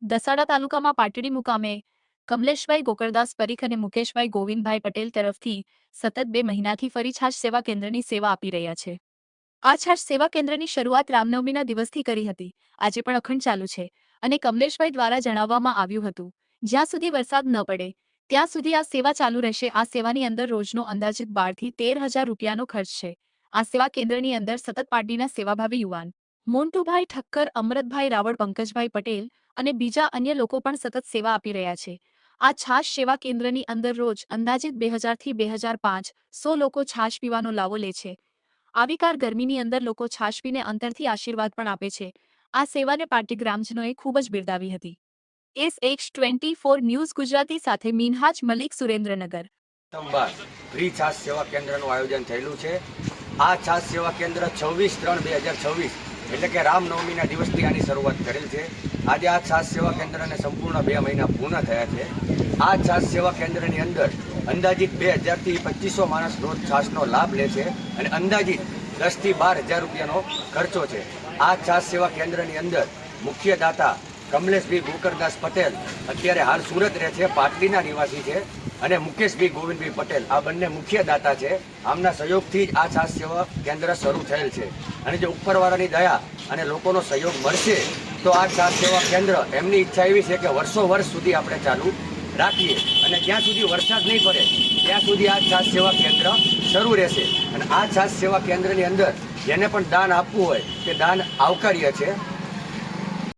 દસાડા તાલુકામાં પાટડી મુકામે કમલેશભાઈ ગોકળદાસ પરીખ અને મુકેશભાઈ ગોવિંદભાઈ પટેલ તરફથી સતત 2 મહિનાથી ફરી છાશ સેવા કેન્દ્રની સેવા આપી રહ્યા છે। આ છાશ સેવા કેન્દ્રની શરૂઆત રામનવમીના દિવસથી કરી હતી। આજે પણ અખંડ ચાલુ છે અને કમલેશભાઈ દ્વારા જણાવવામાં આવ્યું હતું જ્યાં સુધી વરસાદ ન પડે ત્યાં સુધી આ સેવા ચાલુ રહેશે। આ સેવાની અંદર રોજનો અંદાજિત 12 થી 13,000 રૂપિયાનો ખર્ચ છે। આ સેવા કેન્દ્રની અંદર સતત પાર્ટીના સેવાભાવી યુવાન મોન્ટુભાઈ ઠક્કર, અમરતભાઈ રાવળ, પંકજભાઈ પટેલ અને બીજા અન્ય લોકો પણ સતત સેવા આપી રહ્યા છે। આ છાશ સેવા કેન્દ્રની અંદર રોજ અંદાજિત 2000 થી 2500 લોકો છાશ પીવાનો લાવો લે છે। આવી કાર ગરમીની અંદર લોકો છાશ પીને અંતરથી આશીર્વાદ પણ આપે છે। આ સેવાને પાર્ટી ગ્રામજનોએ ખૂબ જ બિરદાવી હતી। SH24 ન્યૂઝ ગુજરાતી સાથે મિનહાજ મલિક, સુરેન્દ્રનગર। ફ્રી છાશ સેવા કેન્દ્રનું આયોજન થયેલું છે। આ છાશ સેવા કેન્દ્ર 26/3/2026 એટલે કે રામનવમીના દિવસથી આની શરૂઆત કરેલ છે। આજે આ છાશ સેવા કેન્દ્રને સંપૂર્ણ 2 મહિના પૂર્ણ થયા છે। આ છાશ સેવા કેન્દ્રની અંદર અંદાજિત 2000 થી 2500 માણસ રોજ છાશનો લાભ લે છે અને અંદાજિત 10 થી 12,000 રૂપિયાનો ખર્ચો છે। આ છાશ સેવા કેન્દ્રની અંદર મુખ્ય દાતા કમલેશભાઈ ગોકળદાસ પટેલ અત્યારે હાલ સુરત રહે છે, પાટડીના નિવાસી છે, અને મુકેશભાઈ ગોવિંદભાઈ પટેલ આ બંને મુખ્ય દાતા છે। આમના સહયોગથી જ આ છાશ સેવા કેન્દ્ર શરૂ થયેલ છે અને જો ઉપરવાળાની દયા અને લોકોનો સહયોગ મળશે તો આ છાશ સેવા કેન્દ્ર એમની ઈચ્છા એવી છે કે વર્ષો વર્ષ સુધી આપણે ચાલુ રાખીએ અને જ્યાં સુધી વરસાદ નહીં પડે ત્યાં સુધી આ છાશ સેવા કેન્દ્ર શરૂ રહેશે। અને આ છાશ સેવા કેન્દ્રની અંદર જેને પણ દાન આપવું હોય તે દાન આવકાર્ય છે।